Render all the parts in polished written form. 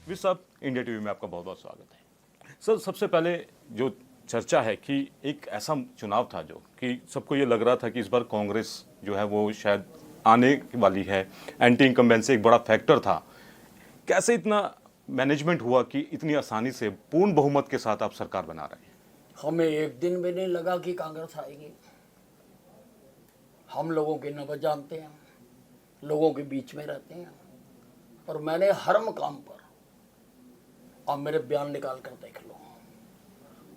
विज साहब, India TV में आपका बहुत बहुत स्वागत है। सर, सबसे पहले जो चर्चा है कि एक ऐसा चुनाव था जो कि सबको ये लग रहा था कि इस बार कांग्रेस जो है वो शायद आने वाली है, एंटी इनकम्बेंसी एक बड़ा फैक्टर था। कैसे इतना मैनेजमेंट हुआ कि इतनी आसानी से पूर्ण बहुमत के साथ आप सरकार बना रहे हैं? हमें एक दिन भी नहीं लगा कि कांग्रेस आएगी। हम लोगों की नब्ज जानते हैं, लोगों के बीच में रहते हैं, और मैंने हर मकाम पर, आप मेरे बयान निकाल कर देख लो,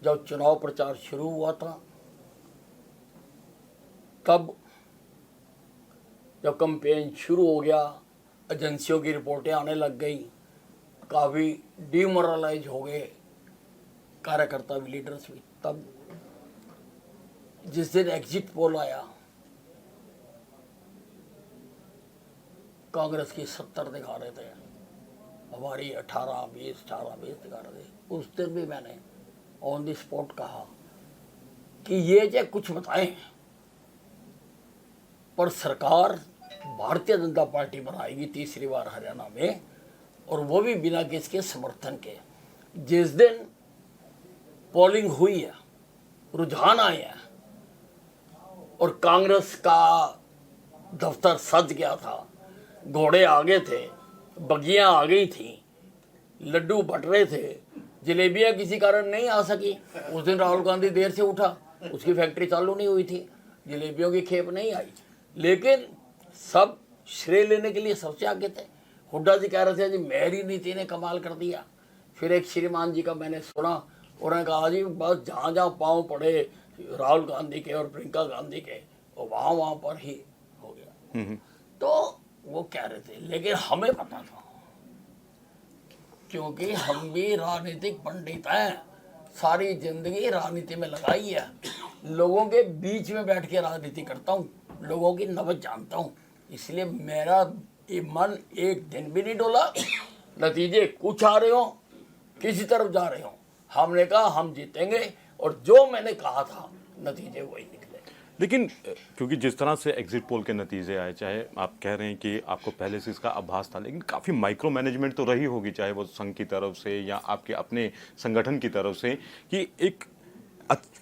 जब चुनाव प्रचार शुरू हुआ था तब, जब कैंपेन शुरू हो गया, एजेंसियों की रिपोर्टें आने लग गई, काफ़ी डिमोरलाइज हो गए कार्यकर्ता भी, लीडर्स भी। तब जिस दिन एग्जिट पोल आया, कांग्रेस की 70 दिखा रहे थे, हमारी 18-20 दिखा रहे थे। उस दिन भी मैंने ऑन द स्पॉट कहा कि ये जो कुछ बताएं, पर सरकार भारतीय जनता पार्टी बनाएगी तीसरी बार हरियाणा में, और वो भी बिना किसके समर्थन के। जिस दिन पोलिंग हुई है, रुझान आए हैं, और कांग्रेस का दफ्तर सज गया था, घोड़े आगे थे, बगियां आ गई थी, लड्डू बट रहे थे, जलेबियां किसी कारण नहीं आ सकी। उस दिन राहुल गांधी देर से उठा, उसकी फैक्ट्री चालू नहीं हुई थी, जलेबियों की खेप नहीं आई, लेकिन सब श्रेय लेने के लिए सबसे आगे थे। हुड्डा जी कह रहे थे जी मेरी नीति ने कमाल कर दिया। फिर एक श्रीमान जी का मैंने सुना, उन्होंने कहा जी बस जहाँ जहाँ पाँव पड़े राहुल गांधी के और प्रियंका गांधी के, वो वहाँ पर ही हो गया। तो वो कह रहे थे, लेकिन हमें पता था, क्योंकि हम भी राजनीतिक पंडित हैं, सारी जिंदगी राजनीति में लगाई है, लोगों के बीच में बैठ के राजनीति करता हूँ, लोगों की नब्ज जानता हूँ, इसलिए मेरा ये मन एक दिन भी नहीं डोला। नतीजे कुछ आ रहे हो, किसी तरफ जा रहे हो, हमने कहा हम जीतेंगे, और जो मैंने कहा था नतीजे वही निकले। लेकिन क्योंकि जिस तरह से एग्जिट पोल के नतीजे आए, चाहे आप कह रहे हैं कि आपको पहले से इसका आभास था, लेकिन काफ़ी माइक्रो मैनेजमेंट तो रही होगी, चाहे वो संघ की तरफ से या आपके अपने संगठन की तरफ से, कि एक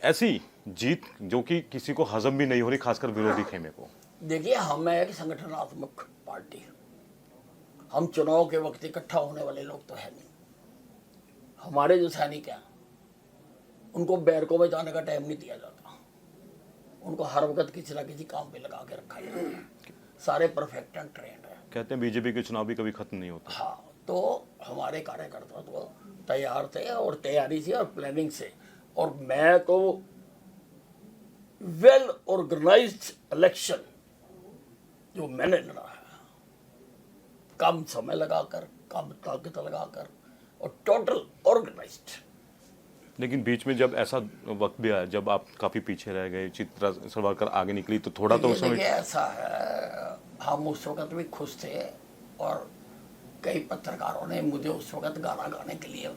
ऐसी जीत जो कि किसी को हजम भी नहीं हो रही, खासकर विरोधी खेमे को। देखिए, हम एक संगठनात्मक पार्टी, हम चुनाव के वक्त इकट्ठा होने वाले लोग तो है नहीं। हमारे जो सैनिक हैं उनको बैरकों में जाने का टाइम नहीं दिया जाता, उनको हर वक्त किसी ना किसी काम पे लगा के रखा जाता है, सारे परफेक्ट एंड ट्रेंड है। कहते हैं बीजेपी के चुनाव भी कभी खत्म नहीं होता। हाँ, तो हमारे कार्यकर्ता तो तैयार थे, और तैयारी से और प्लानिंग से, और मैं तो वेल ऑर्गेनाइज्ड इलेक्शन जो मैंने लड़ा है, कम समय लगाकर, कम ताकत लगाकर, और टोटल ऑर्गेनाइज्ड। लेकिन बीच में जब ऐसा वक्त भी आया जब आप काफी पीछे रह गए, चित्रा सरवारकर आगे निकली, तो थोड़ा तो उस समय ऐसा है, हम उस वक्त भी खुश थे, और कई पत्रकारों ने मुझे उस वक्त गाना गाने के लिए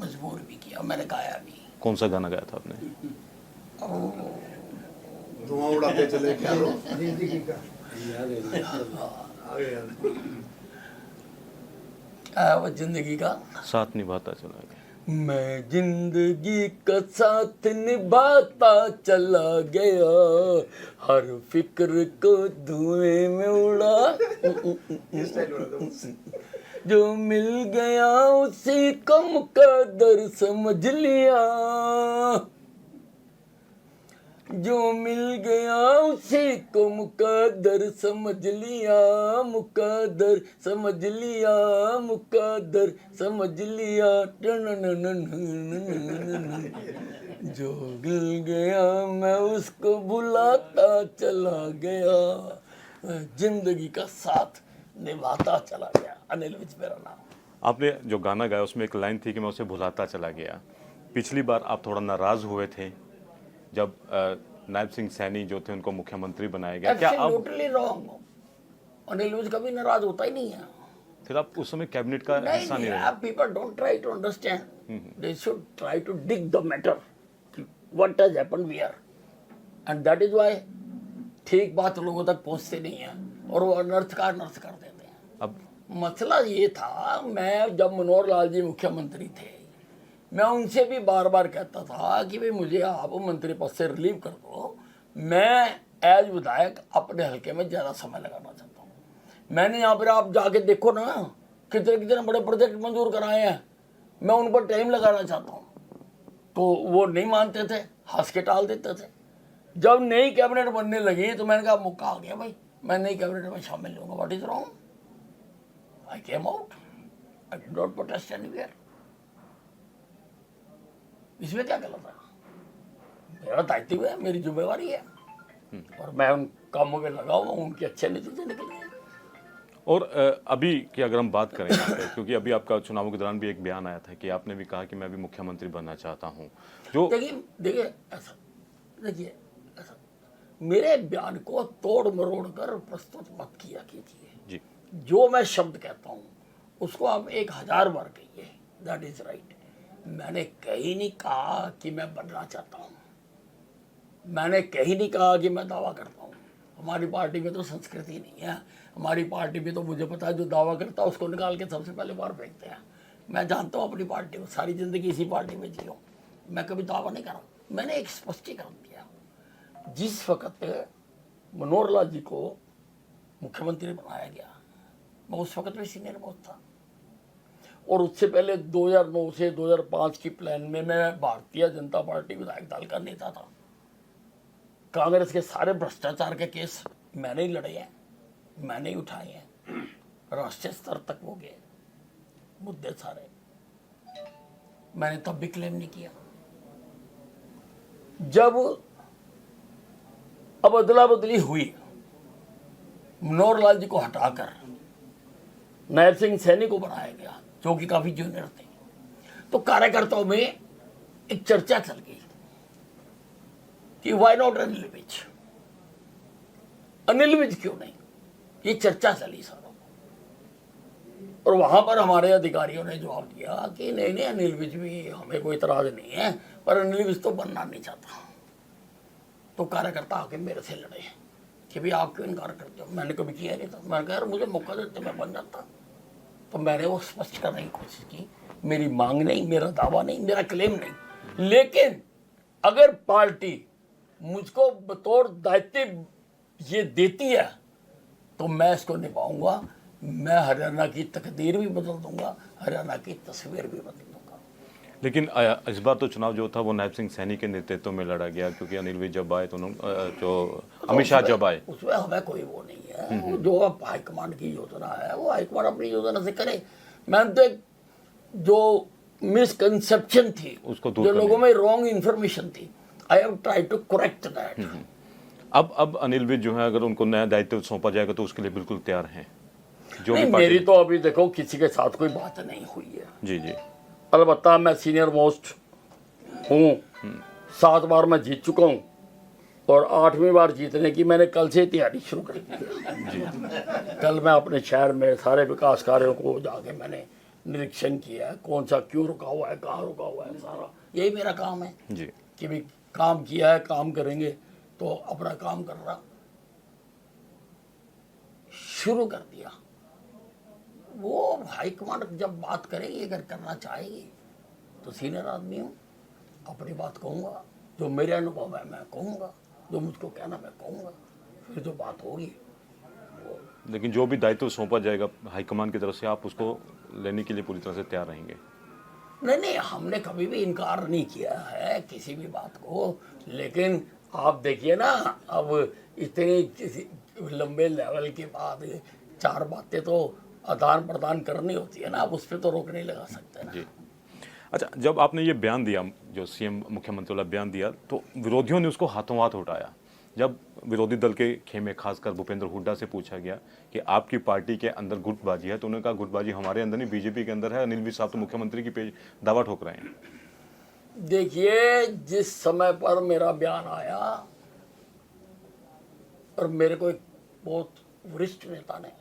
मजबूर भी किया, मैंने गाया भी। कौन सा गाना गाया था आपने? धुआं उड़ाते चले क्या वो जिंदगी का साथ निभाता चला गया। मैं जिंदगी का साथ निभाता चला गया, हर फिक्र को धुएं में उड़ा, जो मिल गया उसी को मुकद्दर समझ लिया, जो मिल गया उसी को मुकद्दर समझ लिया, मुकद्दर समझ लिया, मुकद्दर समझ लिया, जो मिल गया मैं उसको भुलाता चला गया, जिंदगी का साथ निभाता चला गया। अनिल विज मेरा नाम। आपने जो गाना गाया उसमें एक लाइन थी कि मैं उसे भुलाता चला गया। पिछली बार आप थोड़ा नाराज हुए थे जब नायब सिंह सैनी जो थे उनको मुख्यमंत्री बनाया गया। क्या आप टोटली रॉन्ग? अनिल विज कभी नाराज होता ही नहीं है। फिर आप उस समय कैबिनेट का हिस्सा नहीं रहे? People don't try to understand. They should try to dig the matter. What has happened where? And that is why ठीक बात लोगों तक पहुंचती नहीं है, और वो अनर्थ का अनर्थ कर देते हैं। अब मसला ये था, मैं जब मनोहर लाल जी मुख्यमंत्री थे, मैं उनसे भी बार बार कहता था कि भाई मुझे आप मंत्री पद से रिलीव कर दो, मैं एज विधायक अपने हल्के में ज़्यादा समय लगाना चाहता हूँ। मैंने यहाँ पर आप जाके देखो ना, कितने कितने बड़े प्रोजेक्ट मंजूर कराए हैं, मैं उन पर टाइम लगाना चाहता हूँ। तो वो नहीं मानते थे, हंस के टाल देते थे। जब नई कैबिनेट बनने लगी तो मैंने कहा मौका आ गया भाई, मैं नई कैबिनेट में शामिल लूँगा। What is wrong? I came out, I did not protest anywhere. इसमें क्या गलत है? मेरा दायित्व है, मेरी जिम्मेवारी है, और मैं उन कामों में लगा हुआ हूँ, उनके अच्छे नतीजे निकले हैं। और अभी की अगर हम बात करें यहाँ पे, क्योंकि अभी आपका चुनावों के दौरान भी एक बयान आया था कि आपने भी कहा कि मैं भी मुख्यमंत्री बनना चाहता हूँ, जो देखिए ऐसा मेरे बयान को तोड़ मरोड़ कर प्रस्तुत मत किया कीजिए। जी, जो मैं शब्द कहता हूँ उसको आप 1000 बार कहिए, दैट इज राइट। मैंने कहीं नहीं कहा कि मैं बनना चाहता हूँ, मैंने कहीं नहीं कहा कि मैं दावा करता हूँ। हमारी पार्टी में तो संस्कृति नहीं है। हमारी पार्टी में तो मुझे पता है, जो दावा करता है उसको निकाल के सबसे पहले बाहर फेंकते हैं। मैं जानता हूँ अपनी पार्टी को, सारी जिंदगी इसी पार्टी में जी हूँ, मैं कभी दावा नहीं करा। मैंने एक स्पष्टीकरण दिया, जिस वक्त मनोहर लाल जी को मुख्यमंत्री बनाया गया, मैं उस वक्त में सीनियर मोस्ट था, और उससे पहले 2009 से 2005 की प्लान में मैं भारतीय जनता पार्टी विधायक दल का नेता था। कांग्रेस के सारे भ्रष्टाचार के केस मैंने ही लड़े हैं, मैंने ही उठाए हैं, राष्ट्रीय स्तर तक हो गए मुद्दे सारे। मैंने तब भी क्लेम नहीं किया। जब अब अदला बदली हुई, मनोहर लाल जी को हटाकर नायब सिंह सैनी को बनाया गया, जो कि काफी जूनियर थे, तो कार्यकर्ताओं में एक चर्चा चल गई कि वाई नॉट अनिल विज, अनिल विज क्यों नहीं, ये चर्चा चली सारों। और वहां पर हमारे अधिकारियों ने जवाब दिया कि नहीं नहीं, अनिल विज भी, हमें कोई इतराज नहीं है, पर अनिल विज तो बनना नहीं चाहता। तो कार्यकर्ता आके मेरे से लड़े कि भाई आप क्यों इनकार करते हो। मैंने कभी किया नहीं था। मैंने कहा यार मुझे मौका देते मैं बन जाता। तो मैंने वो स्पष्ट करने की कोशिश की, मेरी मांग नहीं, मेरा दावा नहीं, मेरा क्लेम नहीं, लेकिन अगर पार्टी मुझको बतौर दायित्व ये देती है तो मैं इसको निभाऊंगा। मैं हरियाणा की तकदीर भी बदल दूंगा, हरियाणा की तस्वीर भी बदल दूंगा। लेकिन इस बार तो चुनाव जो था वो नायब सिंह सैनी के नेतृत्व में लड़ा गया, क्योंकि अनिल विज जब आए तो उन्होंने जो अमित शाह जब आए, उसमें हमें कोई वो नहीं है। वो जो अब हाईकमांड की योजना है वो हाईकमांड अपनी योजना से करे। मैंने तो एक जो मिसकंसेप्शन थी, उसको दूर जो करने लोगों में रॉन्ग इन्फॉर्मेशन थी, I have try to correct that. अब अनिल विज जो है, अगर उनको नया दायित्व सौंपा जाएगा तो उसके लिए बिल्कुल तैयार हैं। जो नहीं, भी पार्टी, मेरी तो अभी देखो किसी के साथ कोई बात नहीं हुई है। जी जी, अलबत्ता मैं सीनियर मोस्ट हूँ, 7 बार मैं जीत चुका हूँ, और 8वीं बार जीतने की मैंने कल से तैयारी शुरू कर दी है। कल मैं अपने शहर में सारे विकास कार्यों को जाके मैंने निरीक्षण किया है, कौन सा क्यों रुका हुआ है, कहाँ रुका हुआ है, सारा यही मेरा काम है जी। कि भी काम किया है, काम करेंगे, तो अपना काम करना शुरू कर दिया। वो हाईकमांड जब बात करेगी, अगर करना चाहेगी तो सीनियर आदमी हूँ, अपनी बात कहूँगा, जो मेरे अनुभव है मैं कहूँगा, जो मुझको कहना मैं कहूँगा, फिर जो बात होगी। लेकिन जो भी दायित्व सौंपा जाएगा हाईकमान की तरफ से, आप उसको लेने के लिए पूरी तरह से तैयार रहेंगे? नहीं नहीं, हमने कभी भी इनकार नहीं किया है किसी भी बात को, लेकिन आप देखिए ना, अब इतने लंबे लेवल के बाद 4 बातें तो आदान प्रदान करनी होती है ना, आप उस पर तो रोक नहीं लगा सकते ना। जी। अच्छा, जब आपने ये बयान दिया, जो सीएम मुख्यमंत्री वाला बयान दिया, तो विरोधियों ने उसको हाथों हाथ उठाया। जब विरोधी दल के खेमे खासकर भूपेंद्र हुड्डा से पूछा गया कि आपकी पार्टी के अंदर गुटबाजी है, तो उन्होंने कहा गुटबाजी हमारे अंदर नहीं, बीजेपी के अंदर है, अनिल विज साहब तो मुख्यमंत्री की पेज दावा ठोक रहे हैं। देखिए, जिस समय पर मेरा बयान आया, और मेरे को एक बहुत वरिष्ठ नेता ने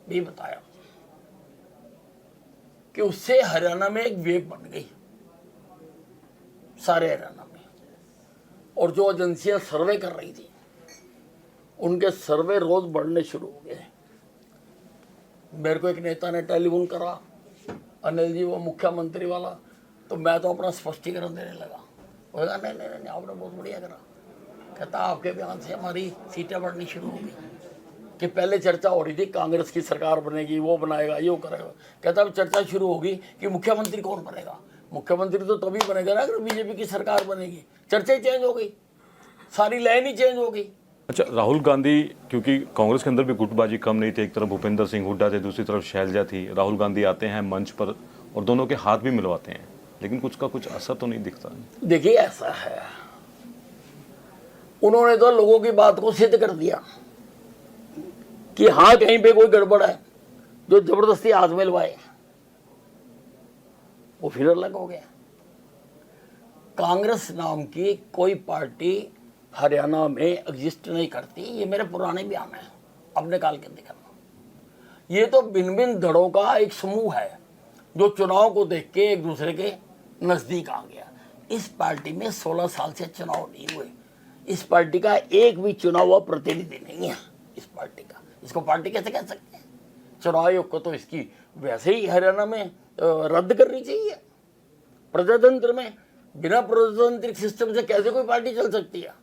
भी बताया कि उससे हरियाणा में एक वेव बन गई, सारे हरियाणा में, और जो एजेंसियां सर्वे कर रही थी उनके सर्वे रोज बढ़ने शुरू हो गए। मेरे को एक नेता ने टेलीफोन करा, अनिल जी वो मुख्यमंत्री वाला, तो मैं तो अपना स्पष्टीकरण देने लगा। वो कहा नहीं नहीं नहीं आपने बहुत बढ़िया करा। कहता आपके बयान से हमारी सीटें बढ़नी शुरू हो गई कि पहले चर्चा हो रही थी कांग्रेस की सरकार बनेगी, वो बनाएगा, ये करेगा। कहता अब चर्चा शुरू होगी कि मुख्यमंत्री कौन बनेगा। मुख्यमंत्री तो तभी बनेगा ना अगर बीजेपी की सरकार बनेगी। चर्चा ही चेंज हो गई, सारी लाइन ही चेंज हो गई। अच्छा, राहुल गांधी, क्योंकि कांग्रेस के अंदर भी गुटबाजी कम नहीं थी, एक तरफ भूपेंद्र सिंह हुड्डा थे, दूसरी तरफ शैलजा थी। राहुल गांधी आते हैं मंच पर और दोनों के हाथ भी मिलवाते हैं, लेकिन कुछ का कुछ असर तो नहीं दिखता। देखिए ऐसा है, उन्होंने तो लोगों की बात को सिद्ध कर दिया कि हाँ कहीं पे कोई गड़बड़ है, जो जबरदस्ती हाथ मिलवाए वो फिर अलग हो गया। कांग्रेस नाम की कोई पार्टी हरियाणा में एग्जिस्ट नहीं करती, ये मेरे पुराने बयान है, अब निकाल के दिखाना। ये तो भिन्न भिन्न धड़ों का एक समूह है जो चुनाव को देख के एक दूसरे के नजदीक आ गया। इस पार्टी में 16 साल से चुनाव नहीं हुए, इस पार्टी का एक भी चुनाव हुआ प्रतिनिधि नहीं है इस पार्टी का। इसको पार्टी कैसे कह सकते हैं? चुनाव आयोग को तो इसकी वैसे ही हरियाणा में रद्द करनी चाहिए। प्रजातंत्र में बिना प्रजातांत्रिक सिस्टम से कैसे कोई पार्टी चल सकती है?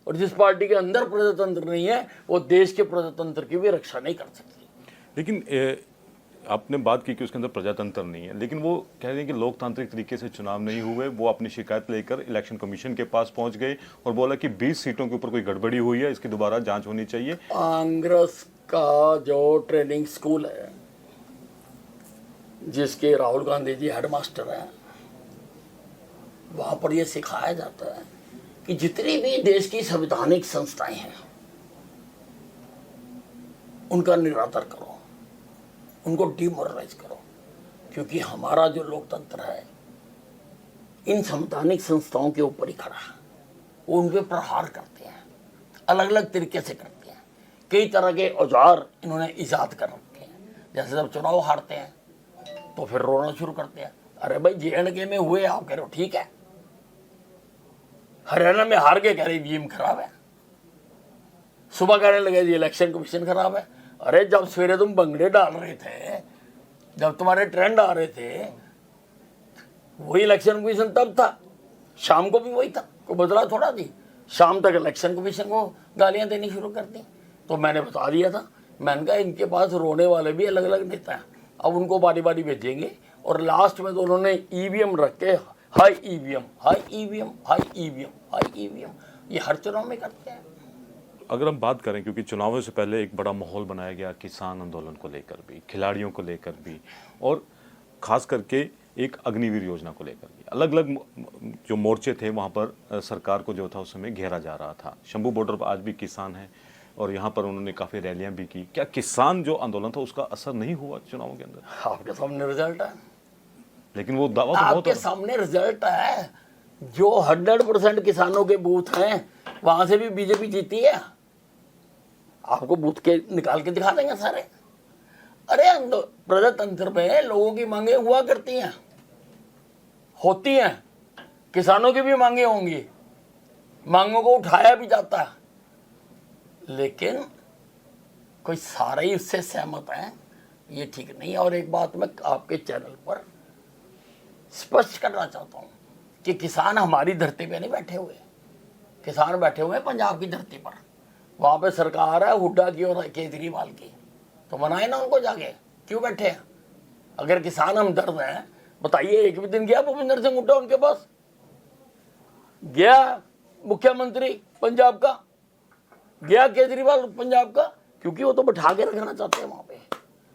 और जिस पार्टी के अंदर प्रजातंत्र नहीं है वो देश के प्रजातंत्र की भी रक्षा नहीं कर सकती। लेकिन आपने बात की कि उसके अंदर प्रजातंत्र नहीं है, लेकिन वो कह रहे हैं कि लोकतांत्रिक तरीके से चुनाव नहीं हुए। वो अपनी शिकायत लेकर इलेक्शन कमीशन के पास पहुंच गए और बोला कि 20 सीटों के ऊपर कोई गड़बड़ी हुई है, इसकी दोबारा जांच होनी चाहिए। कांग्रेस का जो ट्रेनिंग स्कूल है जिसके राहुल गांधी जी हेडमास्टर हैं, वहां पर यह सिखाया जाता है कि जितनी भी देश की संवैधानिक संस्थाएं हैं उनका निरादर करो, उनको डिमोरलाइज करो, क्योंकि हमारा जो लोकतंत्र है इन संवैधानिक संस्थाओं के ऊपर ही खड़ा है। वो उन पर प्रहार करते हैं, अलग अलग तरीके से करते हैं। कई तरह के औजार इन्होंने ईजाद कर रखे हैं। जैसे जब चुनाव हारते हैं तो फिर रोना शुरू करते हैं, अरे भाई JNK में हुए, आप कह रहे हो ठीक है, हरियाणा में हार के कह रहे ईवीएम खराब है, सुबह कहने लगे जी इलेक्शन कमीशन खराब है। अरे जब सवेरे तुम बंगड़े डाल रहे थे, जब तुम्हारे ट्रेंड आ रहे थे, वही इलेक्शन कमीशन तब था, शाम को भी वही था, कोई बदला थोड़ा थी। शाम तक इलेक्शन कमीशन को गालियां देनी शुरू कर दी। तो मैंने बता दिया था, मैंने कहा इनके पास रोने वाले भी अलग अलग नेता हैं, अब उनको बारी बारी भेजेंगे। और लास्ट में तो उन्होंने ईवीएम रख के high EVM, high EVM, high EVM, high EVM, ये हर चुनाव में करते हैं। अगर हम बात करें, क्योंकि चुनावों से पहले एक बड़ा माहौल बनाया गया किसान आंदोलन को लेकर भी, खिलाड़ियों को लेकर भी, और खास करके एक अग्निवीर योजना को लेकर भी, अलग अलग जो मोर्चे थे वहाँ पर सरकार को जो था उस समय घेरा जा रहा था। शंभू बॉर्डर पर आज भी किसान हैं और यहाँ पर उन्होंने काफ़ी रैलियाँ भी की। क्या किसान जो आंदोलन था उसका असर नहीं हुआ चुनावों के अंदर? आपके सामने रिजल्ट है, लेकिन वो दावा तो बहुत आपके सामने रिजल्ट है। जो 100% किसानों के बूथ हैं वहां से भी बीजेपी जीती है। आपको बूथ के निकाल के दिखा देंगे सारे। अरे प्रजातंत्र में लोगों की मांगे हुआ करती हैं, होती हैं, किसानों की भी मांगे होंगी, मांगों को उठाया भी जाता है, लेकिन कोई सारे ही उससे सहमत हैं, ये ठीक नहीं है। और एक बात मैं आपके चैनल पर स्पष्ट करना चाहता हूं कि किसान हमारी धरती पे नहीं बैठे हुए, किसान बैठे हुए हैं पंजाब की धरती पर। वहां पे सरकार है हुड्डा की और केजरीवाल की, तो मनाए ना उनको जाके, क्यों बैठे हैं? अगर किसान हमदर्द हैं, बताइए, एक भी दिन गया भूपेंद्र सिंह हुड्डा उनके पास? गया मुख्यमंत्री पंजाब का, गया केजरीवाल पंजाब का? क्योंकि वो तो बैठा के रखना चाहते हैं वहां पे।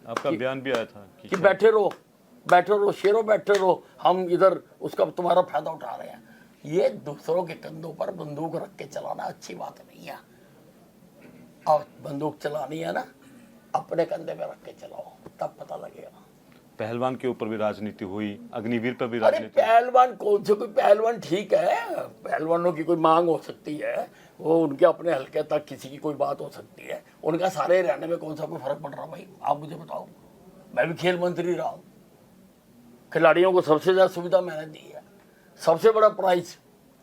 आपका बयान भी आया था कि बैठे रहो, बैठे रहो शेरों, बैठे रहो, हम इधर उसका तुम्हारा फायदा उठा रहे हैं। ये दूसरों के कंधों पर बंदूक रख के चलाना अच्छी बात नहीं है। अब बंदूक चलानी है ना, अपने कंधे पे रख के चलाओ, तब पता लगेगा। पहलवान के ऊपर भी राजनीति हुई, अग्निवीर पर भी अरे राजनीति। पहलवान कौन से, कोई पहलवान ठीक है, पहलवानों की कोई मांग हो सकती है, वो उनके अपने हल्के तक किसी की कोई बात हो सकती है, उनका सारे रहने में कौन सा कोई फर्क पड़ रहा? भाई आप मुझे बताओ, मैं भी खेल मंत्री रहा हूँ, खिलाड़ियों को सबसे ज्यादा सुविधा मैंने दी है, सबसे बड़ा प्राइज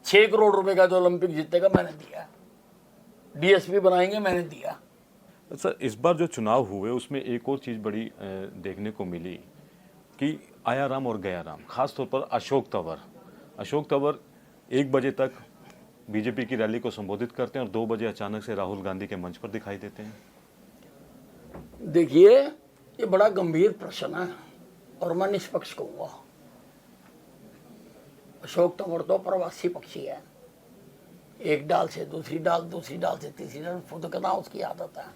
6 करोड़ रुपए का जो ओलंपिक जीतेगा मैंने दिया, DSP बनाएंगे मैंने दिया, सर इस बार जो चुनाव हुए उसमें एक और चीज़ बड़ी देखने को मिली कि आया राम और गया राम, खास तौर पर अशोक तंवर 1 बजे तक बीजेपी की रैली को संबोधित करते हैं और 2 बजे अचानक से राहुल गांधी के मंच पर दिखाई देते हैं। देखिए, ये बड़ा गंभीर प्रश्न है और मैं निष्पक्ष कहूंगा। अशोक तंवर तो प्रवासी पक्षी है, एक डाल से दूसरी डाल से तीसरी डाल, फुदकना उसकी आदत है।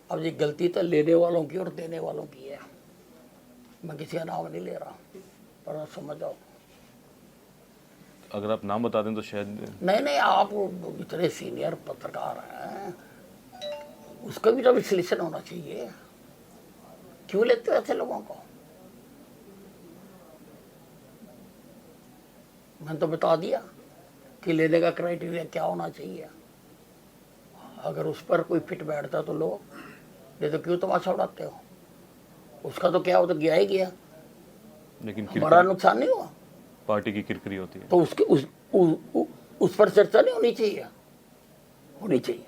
अब ये गलती तो लेने वालों की और देने वालों की है। मैं किसी का नाम नहीं ले रहा, पर समझ जाओ। अगर आप नाम बता दें तो शायद। नहीं, आप इतने सीनियर पत्रकार हैं, उसका भी तो विश्लेषण होना चाहिए। क्यों लेते हो ऐसे लोगों को? मैंने तो बता दिया कि लेने का क्राइटेरिया क्या होना चाहिए। अगर उस पर कोई फिट बैठता तो लो, नहीं तो क्यों तमाशा उड़ाते हो? उसका तो क्या हो, तो गया ही गया, लेकिन हमारा नुकसान नहीं हुआ। पार्टी की किरकिरी होती है तो उसके उस पर चर्चा नहीं होनी चाहिए, होनी चाहिए।